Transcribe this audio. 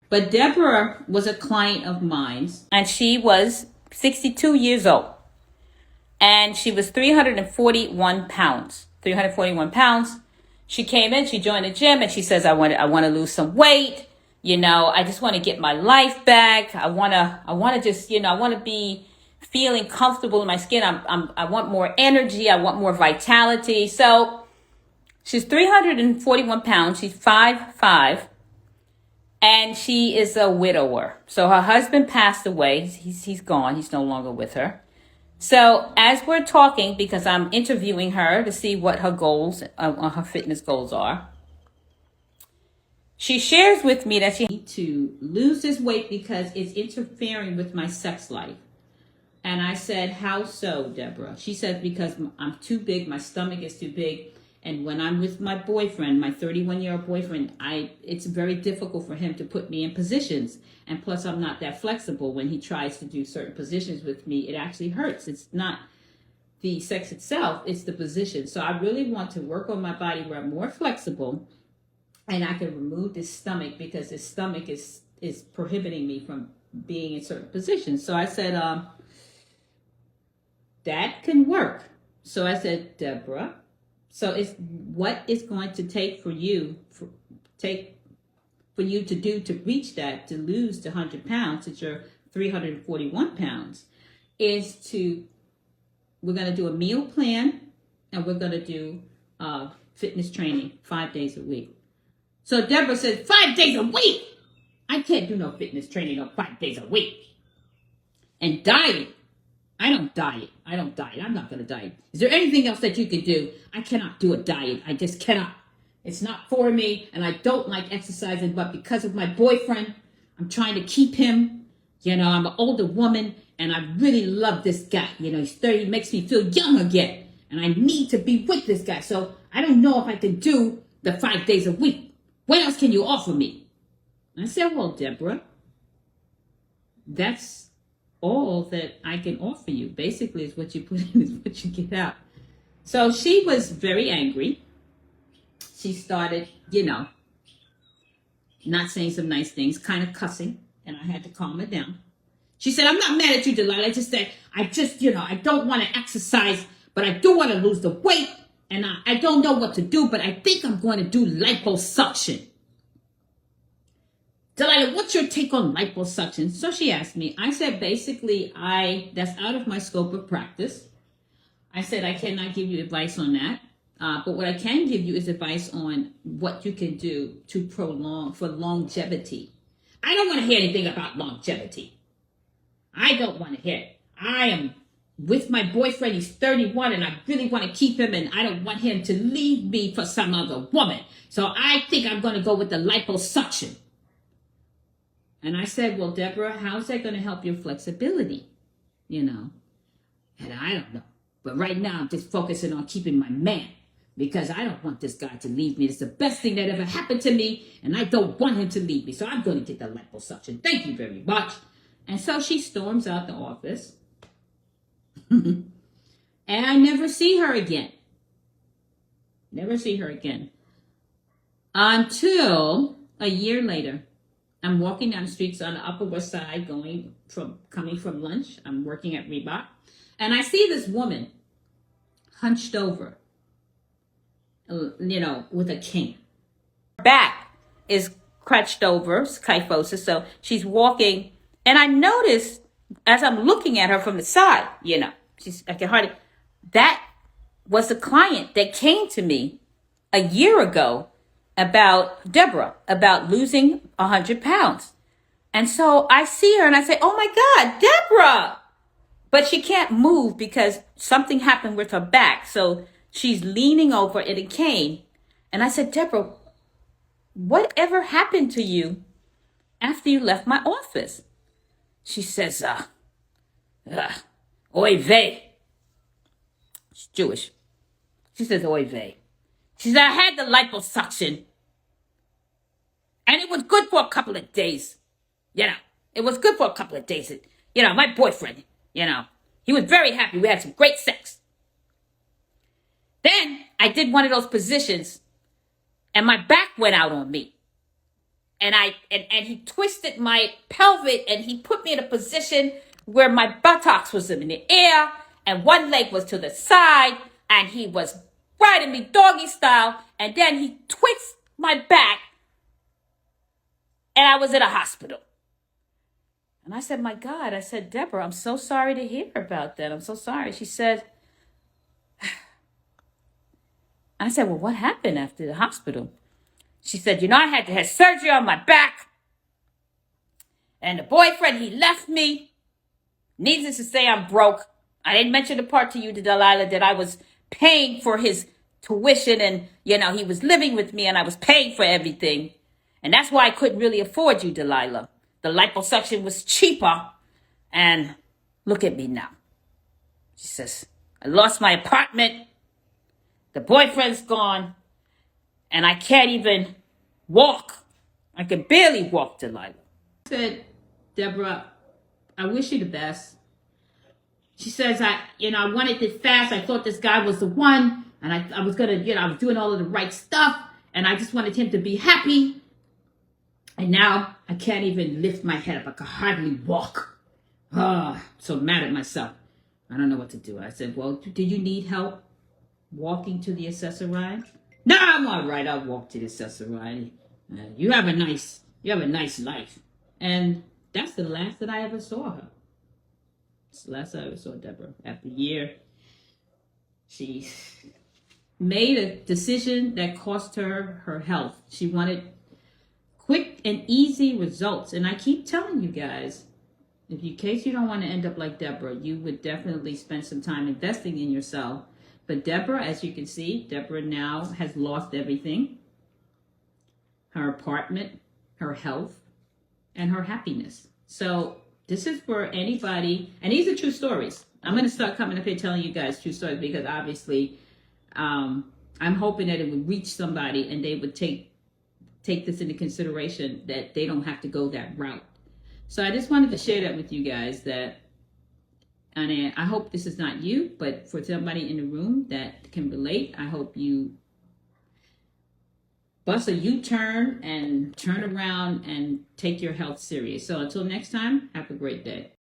But Deborah was a client of mine, and she was 62 years old. And she was 341 pounds. 341 pounds. She came in, she joined the gym, and she says, I want to lose some weight. I just want to get my life back. I want to just, I want to be feeling comfortable in my skin. I want more energy. I want more vitality. So she's 341 pounds. She's 5'5". And she is a widower. So her husband passed away. He's gone. He's no longer with her. So as we're talking, because I'm interviewing her to see what her goals, her fitness goals are, she shares with me that she needs to lose this weight because it's interfering with my sex life. And I said, how so, Deborah? She said, because I'm too big, my stomach is too big. And when I'm with my boyfriend, my 31-year-old boyfriend, it's very difficult for him to put me in positions. And plus, I'm not that flexible. When he tries to do certain positions with me, it actually hurts. It's not the sex itself, it's the position. So I really want to work on my body where I'm more flexible and I can remove this stomach because this stomach is prohibiting me from being in certain positions. So I said, that can work. So I said, Deborah, so it's what it's going to take for you to do to reach that, to lose the 100 pounds that you're 341 pounds, we're going to do a meal plan and we're going to do fitness training 5 days a week. So Deborah said, 5 days a week? I can't do no fitness training on 5 days a week. And diet. I don't diet. I'm not going to diet. Is there anything else that you can do? I cannot do a diet. I just cannot. It's not for me, and I don't like exercising, but because of my boyfriend, I'm trying to keep him. I'm an older woman, and I really love this guy. He's 30, makes me feel young again, and I need to be with this guy. So I don't know if I can do the 5 days a week. What else can you offer me? I said, well, Deborah, that's all that I can offer you. Basically, is what you put in is what you get out. So she was very angry. She started, not saying some nice things, kind of cussing, and I had to calm her down. She said, I'm not mad at you, Delilah. I just said, I don't want to exercise, but I do want to lose the weight, and I don't know what to do, but I think I'm going to do liposuction. Delilah, what's your take on liposuction? So she asked me. I said, basically, that's out of my scope of practice. I said, I cannot give you advice on that. But what I can give you is advice on what you can do to prolong for longevity. I don't want to hear anything about longevity. I don't want to hear it. I am with my boyfriend. He's 31 and I really want to keep him and I don't want him to leave me for some other woman. So I think I'm going to go with the liposuction. And I said, well, Deborah, how's that going to help your flexibility? And I don't know. But right now, I'm just focusing on keeping my man because I don't want this guy to leave me. It's the best thing that ever happened to me, and I don't want him to leave me. So I'm going to get the liposuction. Thank you very much. And so she storms out the office. And I never see her again. Until a year later. I'm walking down the streets on the Upper West Side coming from lunch. I'm working at Reebok. And I see this woman hunched over, with a cane. Her back is crouched over, kyphosis. So she's walking. And I noticed as I'm looking at her from the side, I can hardly, that was the client that came to me a year ago about Deborah, about losing 100 pounds. And so I see her and I say, oh my God, Deborah. But she can't move because something happened with her back. So she's leaning over in a cane. And I said, Deborah, whatever happened to you after you left my office? She says, oy vey. She's Jewish. She says, oy vey. She said, I had the liposuction. And it was good for a couple of days. It was good for a couple of days. My boyfriend, he was very happy. We had some great sex. Then I did one of those positions and my back went out on me. and he twisted my pelvic and he put me in a position where my buttocks was in the air and one leg was to the side and he was riding me doggy style and then he twisted my back and I was in a hospital. And I said, my God, I said, Deborah, I'm so sorry to hear about that. I'm so sorry. She said, I said, well, what happened after the hospital? She said, I had to have surgery on my back. And the boyfriend, he left me. Needless to say, I'm broke. I didn't mention the part to you, Delilah, that I was paying for his tuition and, he was living with me and I was paying for everything. And that's why I couldn't really afford you, Delilah. The liposuction was cheaper. And look at me now. She says, I lost my apartment. The boyfriend's gone. And I can't even walk. I can barely walk, Delilah. I said, Deborah, I wish you the best. She says, I wanted this fast. I thought this guy was the one. And I was going to, I was doing all of the right stuff. And I just wanted him to be happy. And now I can't even lift my head up. I can hardly walk. I'm so mad at myself. I don't know what to do. I said, well, do you need help walking to the accessoride? No, I'm all right. I'll walk to the accessoride. You have a nice life. And that's the last that I ever saw her. It's the last I ever saw Deborah. After a year, she made a decision that cost her her health. She wanted quick and easy results. And I keep telling you guys, in case you don't want to end up like Deborah, you would definitely spend some time investing in yourself. But Deborah, as you can see, Deborah now has lost everything. Her apartment, her health, and her happiness. So this is for anybody, and these are true stories. I'm going to start coming up here telling you guys true stories because obviously I'm hoping that it would reach somebody and they would take this into consideration that they don't have to go that route. So I just wanted to share that with you guys and I hope this is not you, but for somebody in the room that can relate, I hope you bust a U-turn and turn around and take your health serious. So until next time, have a great day.